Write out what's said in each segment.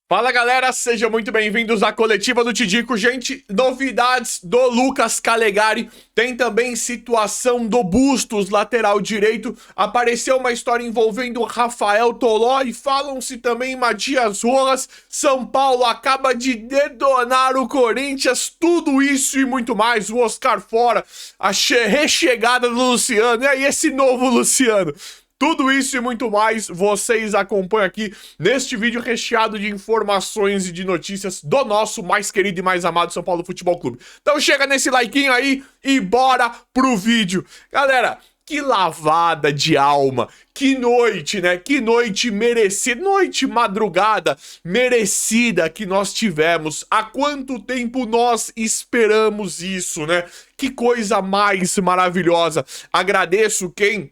Fala galera, sejam muito bem-vindos à coletiva do Tidico. Gente, novidades do Lucas Calegari, tem também situação do Bustos, lateral direito. Apareceu uma história envolvendo Rafael Toló e falam-se também em Matias Rojas. São Paulo acaba de detonar o Corinthians, tudo isso e muito mais. O Oscar fora, a rechegada do Luciano, e aí esse novo Luciano. Tudo isso e muito mais vocês acompanham aqui neste vídeo recheado de informações e de notícias do nosso mais querido e mais amado São Paulo Futebol Clube. Então chega nesse likeinho aí e bora pro vídeo. Galera, que lavada de alma, que noite, né? Que noite merecida, noite, madrugada merecida que nós tivemos. Há quanto tempo nós esperamos isso, né? Que coisa mais maravilhosa. Agradeço quem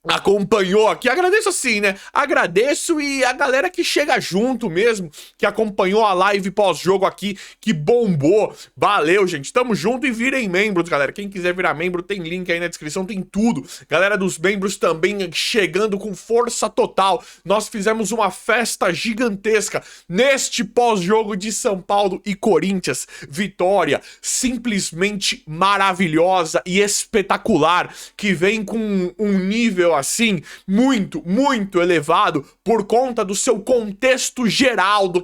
acompanhou aqui, agradeço assim, né? Agradeço e a galera que chega junto mesmo, que acompanhou a live pós-jogo aqui, que bombou. Valeu, gente. Tamo junto e virem membros, galera. Quem quiser virar membro, tem link aí na descrição, tem tudo. Galera dos membros também chegando com força total. Nós fizemos uma festa gigantesca neste pós-jogo de São Paulo e Corinthians. Vitória simplesmente maravilhosa e espetacular, que vem com um nível assim, muito elevado por conta do seu contexto geral do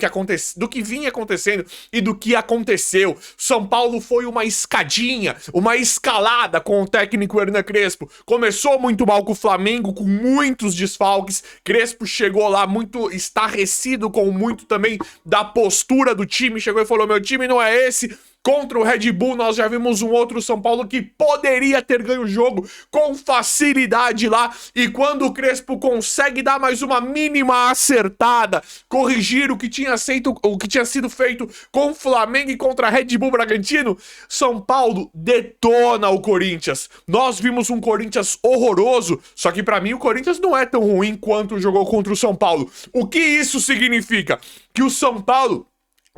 que vinha acontecendo e do que aconteceu. São Paulo foi uma escadinha, uma escalada com o técnico Hernan Crespo. Começou muito mal com o Flamengo, com muitos desfalques. Crespo chegou lá muito estarrecido com muito também da postura do time, chegou e falou: meu time não é esse. Contra o Red Bull, nós já vimos um outro São Paulo que poderia ter ganho o jogo com facilidade lá. E quando o Crespo consegue dar mais uma mínima acertada, corrigir o que tinha sido feito com o Flamengo e contra Red Bull Bragantino, São Paulo detona o Corinthians. Nós vimos um Corinthians horroroso, só que pra mim o Corinthians não é tão ruim quanto jogou contra o São Paulo. O que isso significa? Que o São Paulo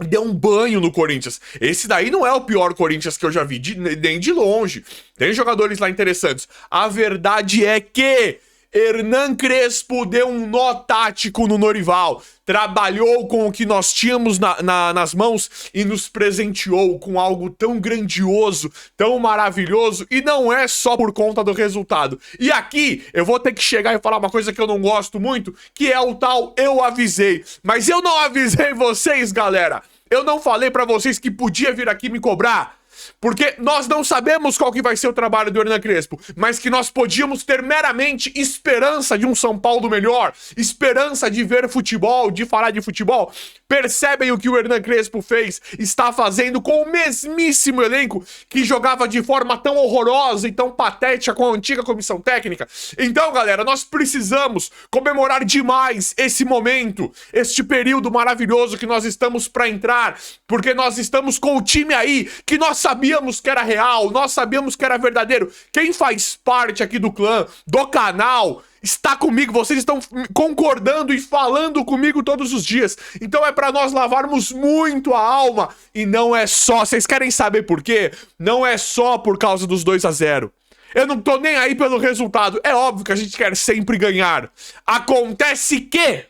deu um banho no Corinthians. Esse daí não é o pior Corinthians que eu já vi, nem de longe. Tem jogadores lá interessantes. A verdade é que Hernan Crespo deu um nó tático no Norival. Trabalhou com o que nós tínhamos nas mãos e nos presenteou com algo tão grandioso, tão maravilhoso, e não é só por conta do resultado. E aqui eu vou ter que chegar e falar uma coisa que eu não gosto muito, que é o tal eu avisei. Mas eu não avisei vocês, galera. Eu não falei pra vocês que podia vir aqui me cobrar. Porque nós não sabemos qual que vai ser o trabalho do Hernan Crespo, mas que nós podíamos ter meramente esperança de um São Paulo melhor, esperança de ver futebol, de falar de futebol. Percebem o que o Hernan Crespo fez, está fazendo com o mesmíssimo elenco que jogava de forma tão horrorosa e tão patética com a antiga comissão técnica. Então, galera, nós precisamos comemorar demais esse momento, este período maravilhoso que nós estamos para entrar, porque nós estamos com o time aí que nós sabíamos que era real, nós sabíamos que era verdadeiro. Quem faz parte aqui do clã, do canal, está comigo, vocês estão concordando e falando comigo todos os dias. Então é pra nós lavarmos muito a alma. E não é só, vocês querem saber por quê? Não é só por causa dos 2-0. Eu não tô nem aí pelo resultado. É óbvio que a gente quer sempre ganhar. Acontece que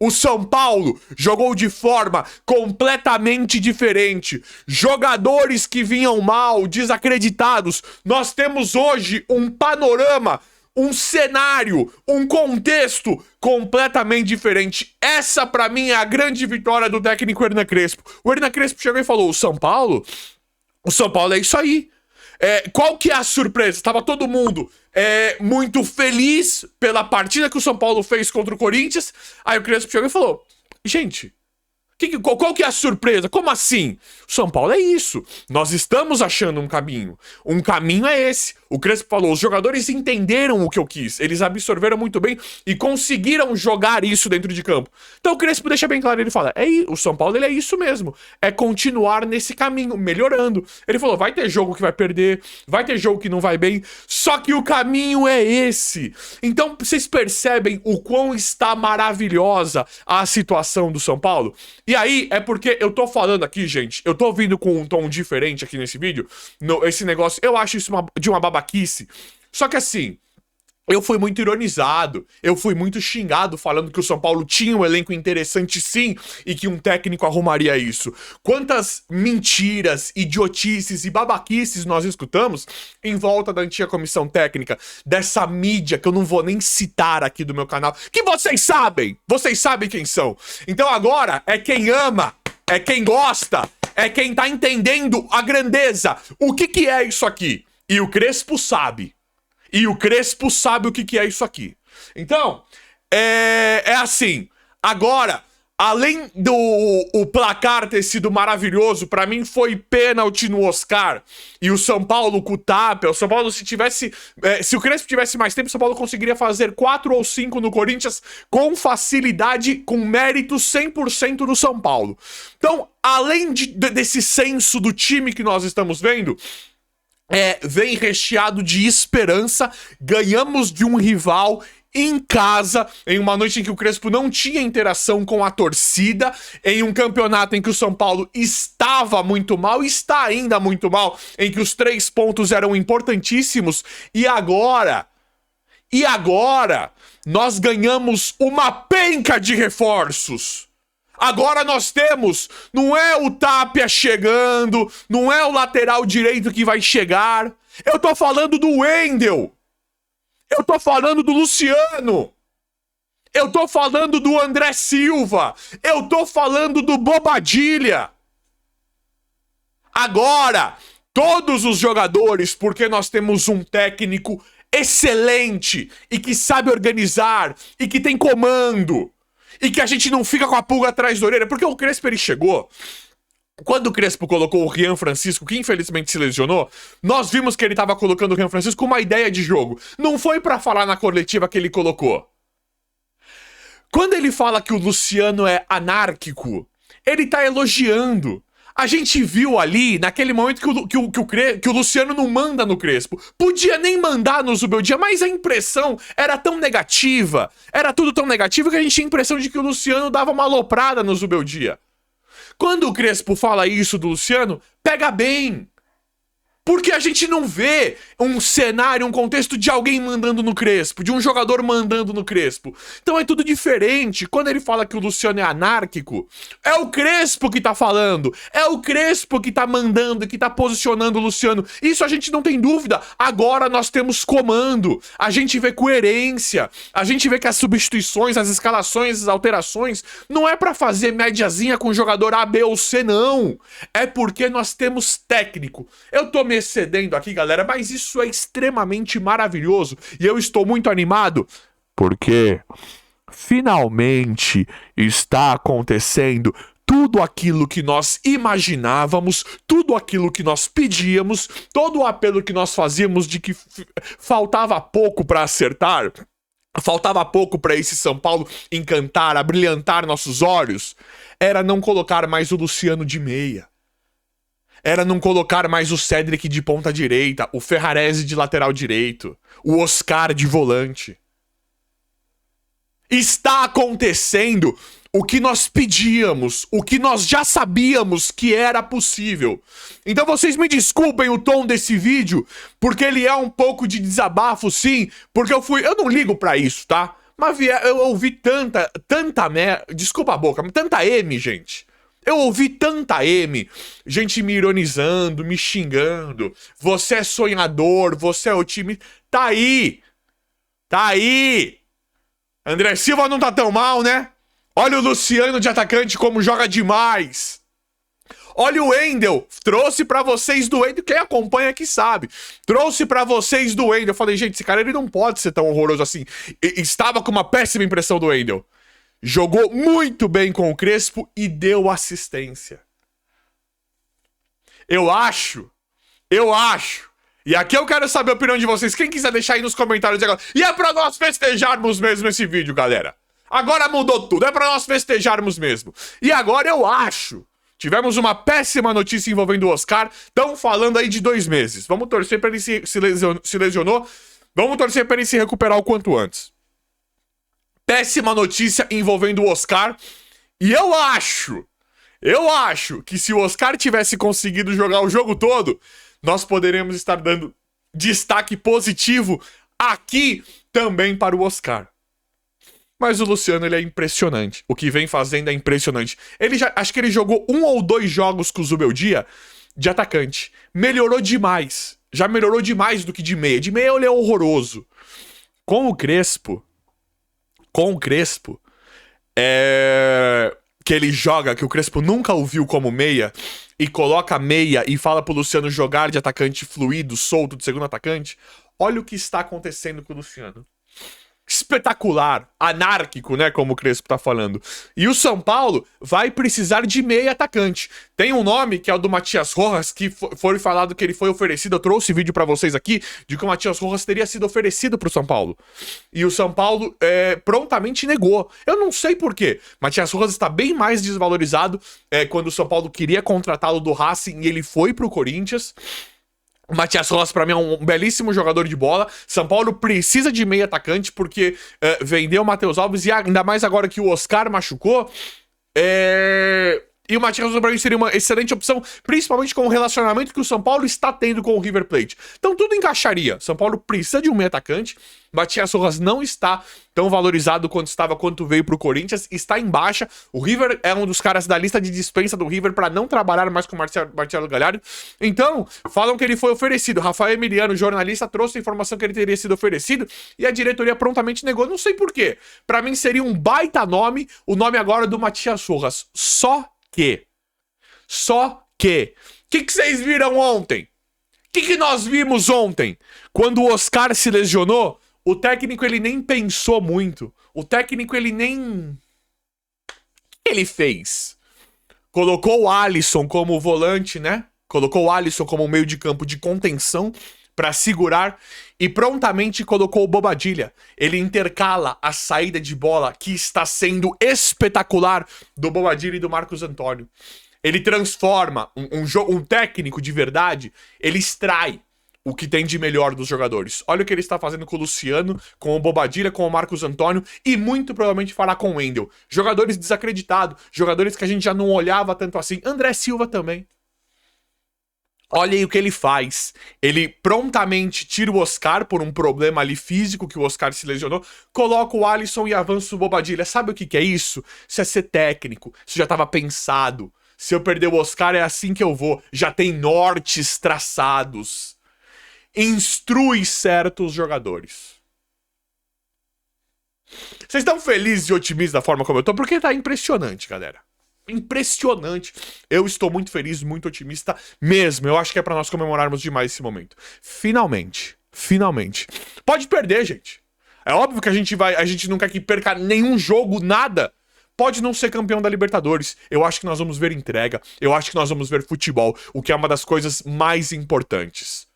o São Paulo jogou de forma completamente diferente. Jogadores que vinham mal, desacreditados. Nós temos hoje um panorama, um cenário, um contexto completamente diferente. Essa, pra mim, é a grande vitória do técnico Hernan Crespo. O Hernan Crespo chegou e falou: o São Paulo é isso aí. Qual que é a surpresa? Tava todo mundo muito feliz pela partida que o São Paulo fez contra o Corinthians. Aí o Crespo chegou e falou: gente, qual que é a surpresa? Como assim? O São Paulo é isso. Nós estamos achando um caminho. Um caminho é esse. O Crespo falou: os jogadores entenderam o que eu quis. Eles absorveram muito bem e conseguiram jogar isso dentro de campo. Então o Crespo deixa bem claro, ele fala: o São Paulo ele é isso mesmo. É continuar nesse caminho, melhorando. Ele falou: vai ter jogo que vai perder, vai ter jogo que não vai bem, só que o caminho é esse. Então vocês percebem o quão está maravilhosa a situação do São Paulo? E aí é porque eu tô falando aqui, gente, eu tô vindo com um tom diferente aqui nesse vídeo, esse negócio, eu acho isso de uma babaquice. Só que assim, Eu fui muito ironizado, eu fui muito xingado falando que o São Paulo tinha um elenco interessante sim e que um técnico arrumaria isso. Quantas mentiras, idiotices e babaquices nós escutamos em volta da antiga comissão técnica, dessa mídia que eu não vou nem citar aqui do meu canal, que vocês sabem quem são. Então agora é quem ama, é quem gosta, é quem tá entendendo a grandeza. O que é isso aqui? E o Crespo sabe. E o Crespo sabe o que é isso aqui. Então, é assim. Agora, além do o placar ter sido maravilhoso, pra mim foi pênalti no Oscar. E o São Paulo com o Tapia. O São Paulo, se tivesse... se o Crespo tivesse mais tempo, o São Paulo conseguiria fazer 4 ou 5 no Corinthians com facilidade, com mérito 100% do São Paulo. Então, além desse senso do time que nós estamos vendo... vem recheado de esperança, ganhamos de um rival em casa, em uma noite em que o Crespo não tinha interação com a torcida, em um campeonato em que o São Paulo estava muito mal, está ainda muito mal, em que os 3 pontos eram importantíssimos, e agora, nós ganhamos uma penca de reforços. Agora nós temos, não é o Tapia chegando, não é o lateral direito que vai chegar. Eu tô falando do Wendel. Eu tô falando do Luciano. Eu tô falando do André Silva. Eu tô falando do Bobadilha. Agora, todos os jogadores, porque nós temos um técnico excelente e que sabe organizar e que tem comando. E que a gente não fica com a pulga atrás da orelha. Porque o Crespo, ele chegou... Quando o Crespo colocou o Rian Francisco, que infelizmente se lesionou, nós vimos que ele tava colocando o Rian Francisco com uma ideia de jogo. Não foi pra falar na coletiva que ele colocou. Quando ele fala que o Luciano é anárquico, ele tá elogiando. A gente viu ali, naquele momento, que o Luciano não manda no Crespo. Podia nem mandar no Zubeldia, mas a impressão era tão negativa, era tudo tão negativo, que a gente tinha a impressão de que o Luciano dava uma aloprada no Zubeldia. Quando o Crespo fala isso do Luciano, pega bem. Porque a gente não vê um cenário, um contexto de alguém mandando no Crespo, de um jogador mandando no Crespo. Então é tudo diferente. Quando ele fala que o Luciano é anárquico, é o Crespo que tá falando. É o Crespo que tá mandando, que tá posicionando o Luciano. Isso a gente não tem dúvida. Agora nós temos comando. A gente vê coerência. A gente vê que as substituições, as escalações, as alterações, não é pra fazer médiazinha com o jogador A, B ou C, não. É porque nós temos técnico. Eu tô me excedendo aqui, galera, mas isso é extremamente maravilhoso e eu estou muito animado porque finalmente está acontecendo tudo aquilo que nós imaginávamos, tudo aquilo que nós pedíamos, todo o apelo que nós fazíamos de que faltava pouco para acertar, faltava pouco para esse São Paulo encantar, abrilhantar nossos olhos, era não colocar mais o Luciano de meia. Era não colocar mais o Cédric de ponta direita, o Ferrarese de lateral direito, o Oscar de volante. Está acontecendo o que nós pedíamos, o que nós já sabíamos que era possível. Então vocês me desculpem o tom desse vídeo, porque ele é um pouco de desabafo, sim, porque eu não ligo pra isso, tá? Mas eu ouvi tanta desculpa a boca, tanta M, gente. Eu ouvi tanta M, gente me ironizando, me xingando. Você é sonhador, você é otimista. Tá aí. André Silva não tá tão mal, né? Olha o Luciano de atacante como joga demais. Olha o Wendel, trouxe pra vocês do Wendel, quem acompanha aqui sabe. Trouxe pra vocês do Wendel. Eu falei, gente, esse cara ele não pode ser tão horroroso assim. Estava com uma péssima impressão do Wendel. Jogou muito bem com o Crespo e deu assistência. Eu acho. E aqui eu quero saber a opinião de vocês. Quem quiser deixar aí nos comentários agora. E é pra nós festejarmos mesmo esse vídeo, galera. Agora mudou tudo. É pra nós festejarmos mesmo. E agora eu acho. Tivemos uma péssima notícia envolvendo o Oscar. Estão falando aí de 2 meses. Vamos torcer pra ele se lesionou. Vamos torcer pra ele se recuperar o quanto antes. Péssima notícia envolvendo o Oscar. E eu acho que se o Oscar tivesse conseguido jogar o jogo todo, nós poderíamos estar dando destaque positivo aqui também para o Oscar. Mas o Luciano, ele é impressionante. O que vem fazendo é impressionante. Acho que ele jogou 1 ou 2 jogos com o Zubeldia de atacante. Melhorou demais. Já melhorou demais do que de meia. De meia ele é horroroso. Com o Crespo, que ele joga, que o Crespo nunca o viu como meia, e coloca meia e fala pro Luciano jogar de atacante fluido, solto, de segundo atacante. Olha o que está acontecendo com o Luciano. Espetacular, anárquico, né, como o Crespo tá falando. E o São Paulo vai precisar de meia atacante. Tem um nome que é o do Matias Rojas, que foi falado que ele foi oferecido. Eu trouxe vídeo pra vocês aqui de que o Matias Rojas teria sido oferecido pro São Paulo. E o São Paulo prontamente negou. Eu não sei por quê. Matias Rojas está bem mais desvalorizado quando o São Paulo queria contratá-lo do Racing e ele foi pro Corinthians. O Matias Rojas, pra mim, é um belíssimo jogador de bola. São Paulo precisa de meio atacante porque vendeu o Matheus Alves e ainda mais agora que o Oscar machucou. E o Matias Rojas, pra mim, seria uma excelente opção, principalmente com o relacionamento que o São Paulo está tendo com o River Plate. Então tudo encaixaria. São Paulo precisa de um meio atacante. Matias Rojas não está tão valorizado quanto estava quando veio pro Corinthians. Está em baixa. O River é um dos caras da lista de dispensa do River para não trabalhar mais com o Marcelo Galhardo. Então, falam que ele foi oferecido. Rafael Emiliano, jornalista, trouxe a informação que ele teria sido oferecido e a diretoria prontamente negou. Não sei por quê. Para mim seria um baita nome, o nome agora do Matias Rojas. Só que. O que vocês viram ontem? O que nós vimos ontem? Quando o Oscar se lesionou, o técnico ele nem pensou muito. O técnico ele nem... O que ele fez? Colocou o Alisson como volante, né? Colocou o Alisson como meio de campo de contenção para segurar e prontamente colocou o Bobadilla. Ele intercala a saída de bola que está sendo espetacular do Bobadilla e do Marcos Antônio. Ele transforma um técnico de verdade, ele extrai o que tem de melhor dos jogadores. Olha o que ele está fazendo com o Luciano, com o Bobadilla, com o Marcos Antônio e muito provavelmente fará com o Wendel. Jogadores desacreditados, jogadores que a gente já não olhava tanto assim. André Silva também. Olha aí o que ele faz. Ele prontamente tira o Oscar por um problema ali físico, que o Oscar se lesionou, coloca o Alisson e avança o Bobadilla. Sabe o que é isso? Isso é ser técnico. Isso já estava pensado. Se eu perder o Oscar é assim que eu vou. Já tem nortes traçados. Instrui certos jogadores. Vocês estão felizes e otimistas da forma como eu tô? Porque tá impressionante, galera. Impressionante. Eu estou muito feliz, muito otimista mesmo. Eu acho que é pra nós comemorarmos demais esse momento. Finalmente. Pode perder, gente. É óbvio que a gente não quer que perca nenhum jogo, nada. Pode não ser campeão da Libertadores. Eu acho que nós vamos ver entrega. Eu acho que nós vamos ver futebol, o que é uma das coisas mais importantes.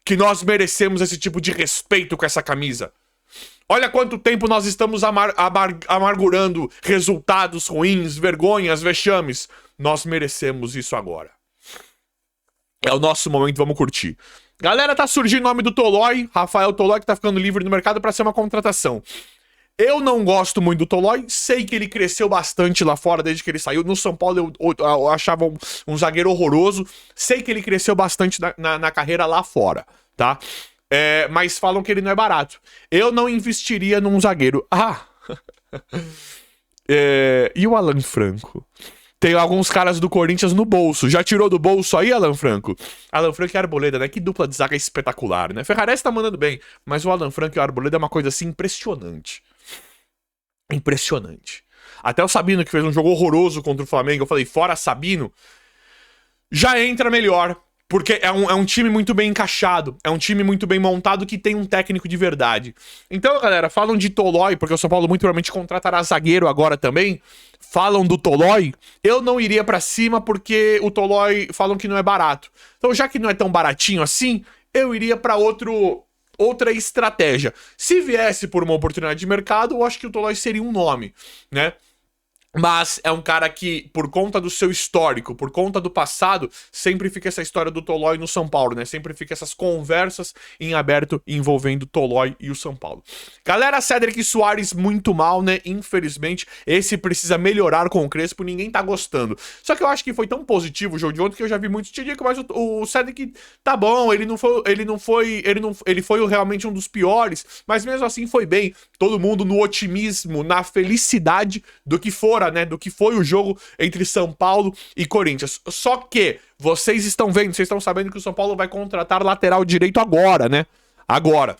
Que nós merecemos esse tipo de respeito com essa camisa. Olha quanto tempo nós estamos amargurando resultados ruins, vergonhas, vexames. Nós merecemos isso agora. É o nosso momento, vamos curtir. Galera, tá surgindo o nome do Tolói, Rafael Tolói, que tá ficando livre no mercado para ser uma contratação. Eu não gosto muito do Tolói, sei que ele cresceu bastante lá fora desde que ele saiu. No São Paulo eu achava um zagueiro horroroso, sei que ele cresceu bastante na carreira lá fora, tá? Mas falam que ele não é barato. Eu não investiria num zagueiro. E o Alan Franco? Tem alguns caras do Corinthians no bolso. Já tirou do bolso aí, Alan Franco? Alan Franco e Arboleda, né? Que dupla de zaga espetacular, né? Ferrarese tá mandando bem, mas o Alan Franco e o Arboleda é uma coisa assim impressionante. Impressionante. Até o Sabino, que fez um jogo horroroso contra o Flamengo, eu falei, fora Sabino, já entra melhor. Porque é um time muito bem encaixado, é um time muito bem montado que tem um técnico de verdade. Então, galera, falam de Tolói, porque o São Paulo muito provavelmente contratará zagueiro agora também. Falam do Tolói, eu não iria pra cima porque o Tolói falam que não é barato. Então, já que não é tão baratinho assim, eu iria pra outra estratégia. Se viesse por uma oportunidade de mercado, eu acho que o Tolói seria um nome, né? Mas é um cara que, por conta do seu histórico, por conta do passado, sempre fica essa história do Tolói no São Paulo, né? Sempre fica essas conversas em aberto envolvendo Tolói e o São Paulo. Galera, Cédric Soares muito mal, né? Infelizmente, esse precisa melhorar com o Crespo, ninguém tá gostando. Só que eu acho que foi tão positivo o jogo de ontem que eu já vi muito te digo, mas o Cédric tá bom, ele foi realmente um dos piores, mas mesmo assim foi bem. Todo mundo no otimismo, na felicidade do que fora, né? Do que foi o jogo entre São Paulo e Corinthians. Só que vocês estão vendo, vocês estão sabendo que o São Paulo vai contratar lateral direito agora, né? Agora.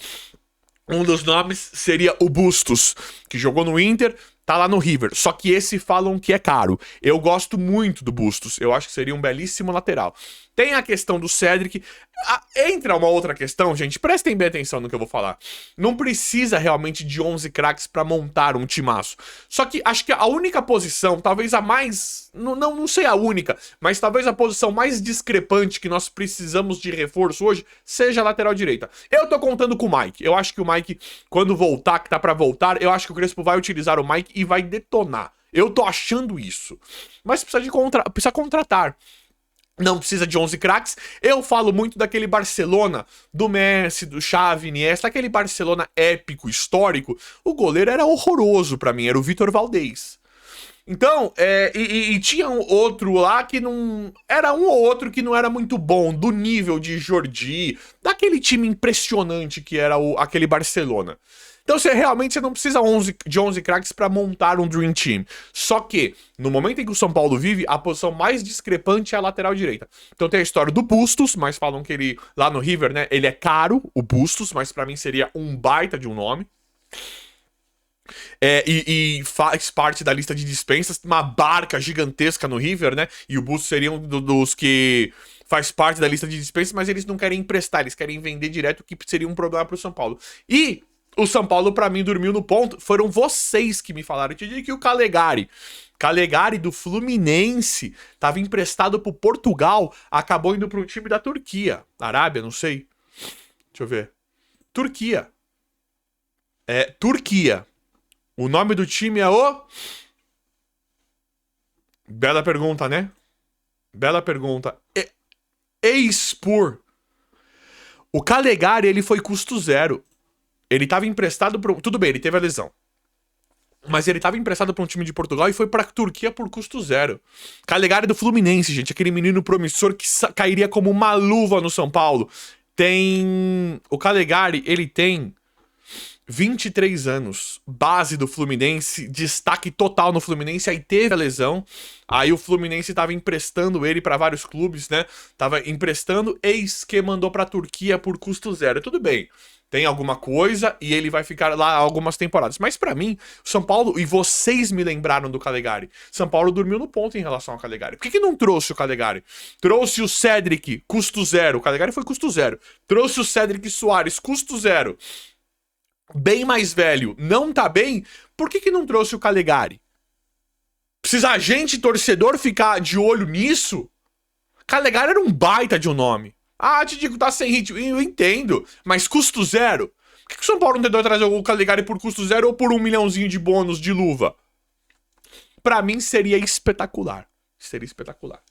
Um dos nomes seria o Bustos, que jogou no Inter, tá lá no River. Só que esse falam que é caro. Eu gosto muito do Bustos. Eu acho que seria um belíssimo lateral. Tem a questão do Cédric. Entra uma outra questão, gente. Prestem bem atenção no que eu vou falar. Não precisa realmente de 11 craques pra montar um timaço. Só que acho que a única posição, talvez a mais... Não sei a única, mas talvez a posição mais discrepante que nós precisamos de reforço hoje seja a lateral direita. Eu tô contando com o Mike. Eu acho que o Mike, quando voltar, que tá pra voltar, eu acho que o Crespo vai utilizar o Mike e vai detonar. Eu tô achando isso. Mas precisa contratar. Não precisa de 11 craques. Eu falo muito daquele Barcelona, do Messi, do Xavi, Iniesta, aquele Barcelona épico, histórico. O goleiro era horroroso pra mim, era o Vitor Valdez. Então, tinha um outro lá que não... Era um ou outro que não era muito bom, do nível de Jordi, daquele time impressionante que era aquele Barcelona. Então você não precisa de 11 craques para montar um Dream Team. Só que, no momento em que o São Paulo vive, a posição mais discrepante é a lateral direita. Então tem a história do Bustos, mas falam que ele, lá no River, né, ele é caro, o Bustos, mas para mim seria um baita de um nome. E faz parte da lista de dispensas, uma barca gigantesca no River, né? E o Bustos seria um dos que faz parte da lista de dispensas, mas eles não querem emprestar, eles querem vender direto, o que seria um problema pro São Paulo. E o São Paulo, pra mim, dormiu no ponto. Foram vocês que me falaram. Eu te digo que o Calegari do Fluminense tava emprestado pro Portugal, acabou indo pro time da Turquia. Arábia, não sei. Deixa eu ver. Turquia. Turquia. O nome do time é o... Bela pergunta, né? Bela pergunta. Eispor. O Calegari, ele foi custo zero. Ele tava emprestado pro... Tudo bem, ele teve a lesão. Mas ele tava emprestado pra um time de Portugal e foi pra Turquia por custo zero. Calegari do Fluminense, gente. Aquele menino promissor que cairia como uma luva no São Paulo. O Calegari, ele tem 23 anos. Base do Fluminense. Destaque total no Fluminense. Aí teve a lesão. Aí o Fluminense tava emprestando ele pra vários clubes, né? Tava emprestando. Eis que mandou pra Turquia por custo zero. Tudo bem. Tem alguma coisa e ele vai ficar lá algumas temporadas. Mas pra mim, São Paulo, e vocês me lembraram do Calegari, São Paulo dormiu no ponto em relação ao Calegari. Por que não trouxe o Calegari? Trouxe o Cédric, custo zero. O Calegari foi custo zero. Trouxe o Cédric Soares, custo zero. Bem mais velho, não tá bem? Por que não trouxe o Calegari? Precisa a gente, torcedor, ficar de olho nisso? Calegari era um baita de um nome. Ah, te digo, tá sem ritmo. Eu entendo, mas custo zero? Por que o São Paulo não tentou trazer o Calegari por custo zero ou por 1 milhãozinho de bônus de luva? Pra mim seria espetacular. Seria espetacular.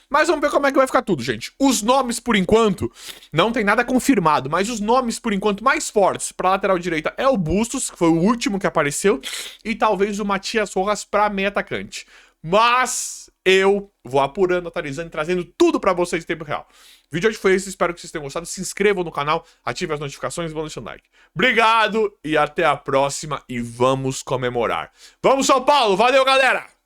Mas vamos ver como é que vai ficar tudo, gente. Os nomes, por enquanto, não tem nada confirmado, mas os nomes, por enquanto, mais fortes pra lateral direita é o Bustos, que foi o último que apareceu, e talvez o Matias Rojas pra meio atacante. Mas eu vou apurando, atualizando e trazendo tudo pra vocês em tempo real. O vídeo de hoje foi esse, espero que vocês tenham gostado. Se inscrevam no canal, ativem as notificações e vão deixando like. Obrigado e até a próxima e vamos comemorar. Vamos, São Paulo! Valeu, galera!